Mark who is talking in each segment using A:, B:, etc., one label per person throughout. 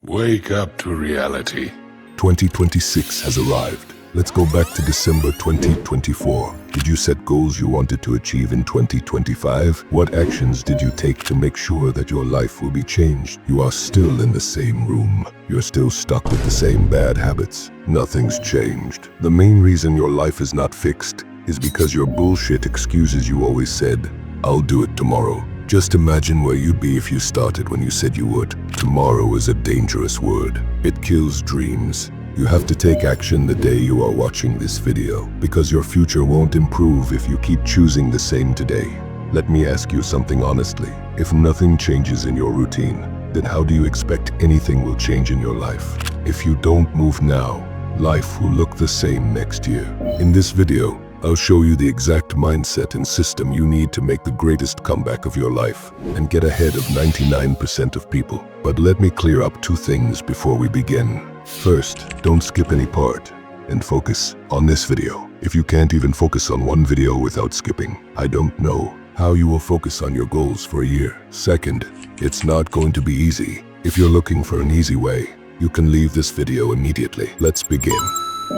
A: Wake up to reality.
B: 2026 has arrived. Let's go back to December 2024. Did you set goals you wanted to achieve in 2025? What actions did you take to make sure that your life will be changed? You are still in the same room. You're still stuck with the same bad habits. Nothing's changed. The main reason your life is not fixed is because your bullshit excuses you always said, "I'll do it tomorrow." Just imagine where you'd be if you started when you said you would. Tomorrow is a dangerous word. It kills dreams. You have to take action the day you are watching this video, because your future won't improve if you keep choosing the same today. Let me ask you something honestly. If nothing changes in your routine, then how do you expect anything will change in your life? If you don't move now, life will look the same next year. In this video, I'll show you the exact mindset and system you need to make the greatest comeback of your life and get ahead of 99% of people. But let me clear up two things before we begin. First, don't skip any part and focus on this video. If you can't even focus on one video without skipping, I don't know how you will focus on your goals for a year. Second, it's not going to be easy. If you're looking for an easy way, you can leave this video immediately. Let's begin.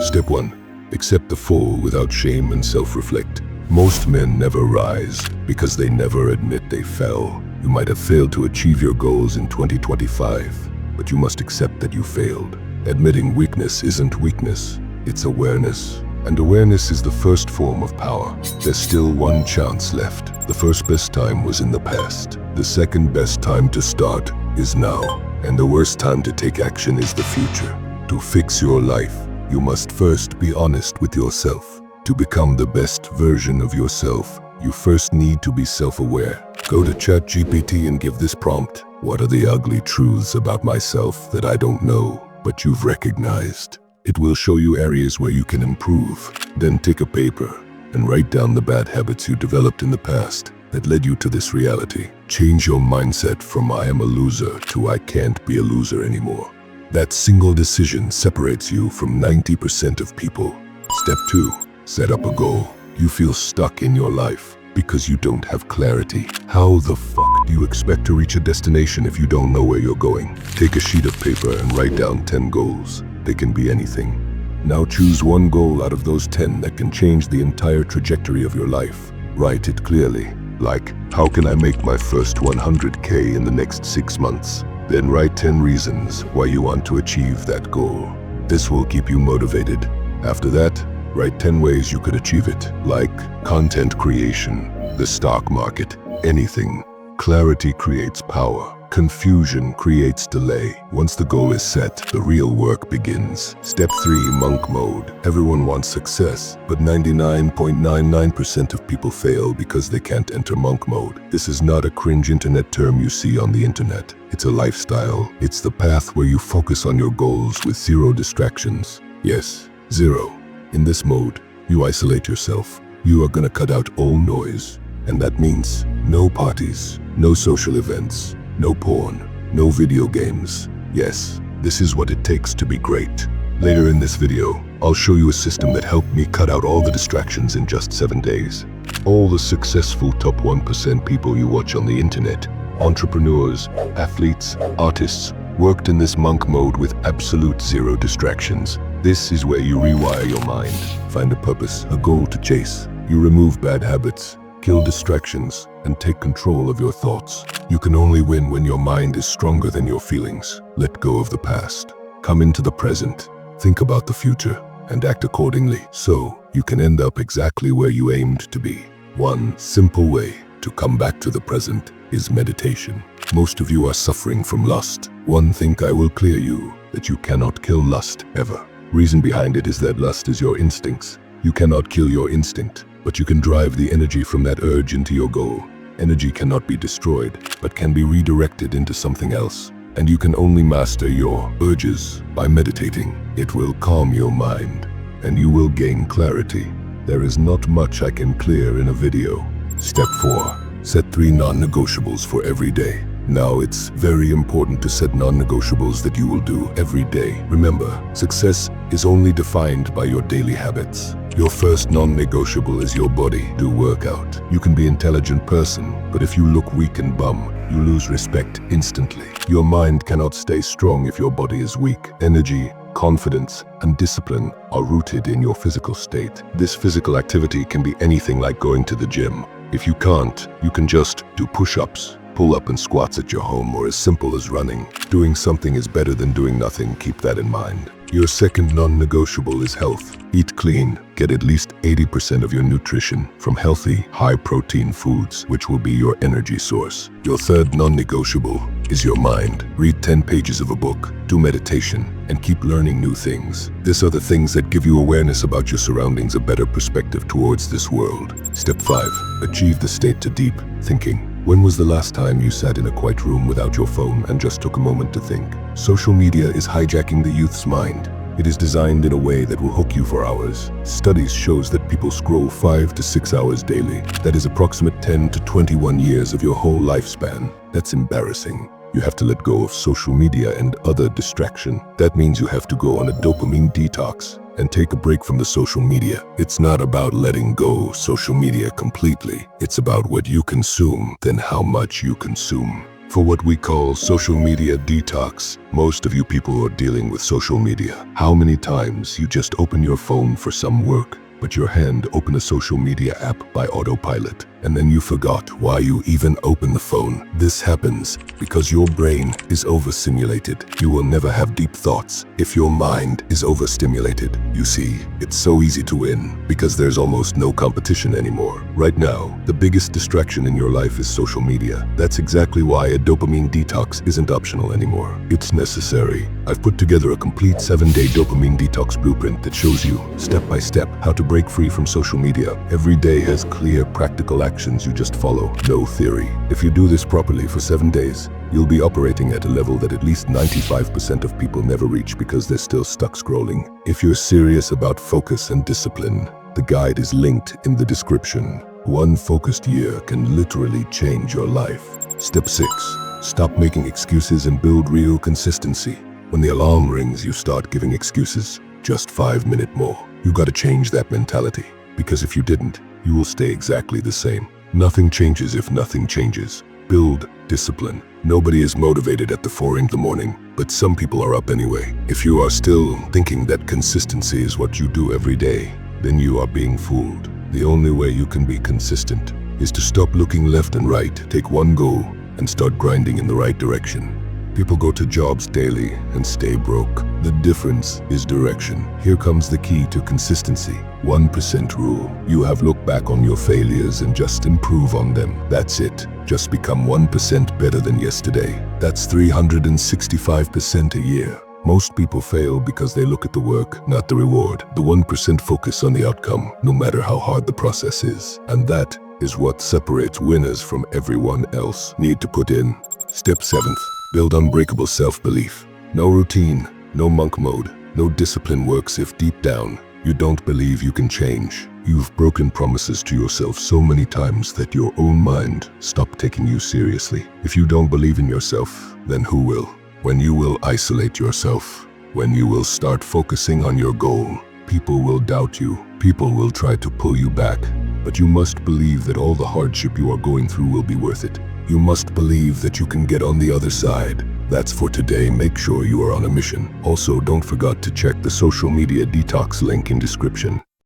B: Step 1. Accept the fall without shame and self-reflect. Most men never rise because they never admit they fell. You might have failed to achieve your goals in 2025, but you must accept that you failed. Admitting weakness isn't weakness, it's awareness. And awareness is the first form of power. There's still one chance left. The first best time was in the past. The second best time to start is now. And the worst time to take action is the future. To fix your life, you must first be honest with yourself. To become the best version of yourself, you first need to be self-aware. Go to ChatGPT and give this prompt. What are the ugly truths about myself that I don't know, but you've recognized? It will show you areas where you can improve. Then take a paper and write down the bad habits you developed in the past that led you to this reality. Change your mindset from "I am a loser" to "I can't be a loser anymore." That single decision separates you from 90% of people. Step 2. Set up a goal. You feel stuck in your life because you don't have clarity. How the fuck do you expect to reach a destination if you don't know where you're going? Take a sheet of paper and write down 10 goals. They can be anything. Now choose one goal out of those 10 that can change the entire trajectory of your life. Write it clearly, like, how can I make my first 100K in the next 6 months? Then write 10 reasons why you want to achieve that goal. This will keep you motivated. After that, write 10 ways you could achieve it, like content creation, the stock market, anything. Clarity creates power. Confusion creates delay. Once the goal is set, the real work begins. Step 3. Monk mode. Everyone wants success, but 99.99% of people fail because they can't enter monk mode. This is not a cringe internet term you see on the internet. It's a lifestyle. It's the path where you focus on your goals with zero distractions. Yes, zero. In this mode, you isolate yourself. You are gonna cut out all noise. And that means no parties, no social events, no porn, no video games. Yes, this is what it takes to be great. Later in this video, I'll show you a system that helped me cut out all the distractions in just 7 days. All the successful top 1% people you watch on the internet, entrepreneurs, athletes, artists, worked in this monk mode with absolute zero distractions. This is where you rewire your mind, find a purpose, a goal to chase. You remove bad habits, kill distractions, and take control of your thoughts. You can only win when your mind is stronger than your feelings. Let go of the past. Come into the present. Think about the future and act accordingly so you can end up exactly where you aimed to be. One simple way to come back to the present is meditation. Most of you are suffering from lust. One thing I will clear you, that you cannot kill lust ever. Reason behind it is that lust is your instincts. You cannot kill your instinct, but you can drive the energy from that urge into your goal. Energy cannot be destroyed, but can be redirected into something else. And you can only master your urges by meditating. It will calm your mind, and you will gain clarity. There is not much I can clear in a video. Step 4. Set 3 non-negotiables for every day. Now it's very important to set non-negotiables that you will do every day. Remember, success is only defined by your daily habits. Your first non-negotiable is your body. Do workout. You can be an intelligent person, but if you look weak and bum, you lose respect instantly. Your mind cannot stay strong if your body is weak. Energy, confidence, and discipline are rooted in your physical state. This physical activity can be anything like going to the gym. If you can't, you can just do push-ups, pull-up and squats at your home, or as simple as running. Doing something is better than doing nothing. Keep that in mind. Your second non-negotiable is health. Eat clean. Get at least 80% of your nutrition from healthy, high-protein foods, which will be your energy source. Your third non-negotiable is your mind. Read 10 pages of a book, do meditation, and keep learning new things. These are the things that give you awareness about your surroundings, a better perspective towards this world. Step 5. Achieve the state to deep thinking. When was the last time you sat in a quiet room without your phone and just took a moment to think? Social media is hijacking the youth's mind. It is designed in a way that will hook you for hours. Studies shows that people scroll 5 to 6 hours daily. That is approximate 10 to 21 years of your whole lifespan. That's embarrassing. You have to let go of social media and other distraction. That means you have to go on a dopamine detox and take a break from the social media. It's not about letting go social media completely. It's about what you consume, then how much you consume. For what we call social media detox, most of you people are dealing with social media. How many times you just open your phone for some work, but your hand open a social media app by autopilot, and then you forgot why you even open the phone. This happens because your brain is overstimulated. You will never have deep thoughts if your mind is overstimulated. You see, it's so easy to win because there's almost no competition anymore. Right now, the biggest distraction in your life is social media. That's exactly why a dopamine detox isn't optional anymore. It's necessary. I've put together a complete 7-day dopamine detox blueprint that shows you, step by step, how to break free from social media. Every day has clear, practical actions you just follow. No theory. If you do this properly for 7 days, you'll be operating at a level that at least 95% of people never reach because they're still stuck scrolling. If you're serious about focus and discipline, the guide is linked in the description. One focused year can literally change your life. Step 6. Stop making excuses and build real consistency. When the alarm rings, you start giving excuses. Just 5 minutes more. You gotta change that mentality, because if you didn't, you will stay exactly the same. Nothing changes if nothing changes. Build discipline. Nobody is motivated at the 4 in the morning, but some people are up anyway. If you are still thinking that consistency is what you do every day, then you are being fooled. The only way you can be consistent is to stop looking left and right, take one goal, and start grinding in the right direction. People go to jobs daily and stay broke. The difference is direction. Here comes the key to consistency. 1% rule. You have looked back on your failures and just improve on them. That's it. Just become 1% better than yesterday. That's 365% a year. Most people fail because they look at the work, not the reward. The 1% focus on the outcome, no matter how hard the process is. And that is what separates winners from everyone else. Need to put in. Step 7. Build unbreakable self-belief. No routine, no monk mode, no discipline works if deep down you don't believe you can change. You've broken promises to yourself so many times that your own mind stopped taking you seriously. If you don't believe in yourself, then who will? When you will isolate yourself, when you will start focusing on your goal, people will doubt you. People will try to pull you back. But you must believe that all the hardship you are going through will be worth it. You must believe that you can get on the other side. That's for today. Make sure you are on a mission. Also, don't forget to check the social media detox link in description.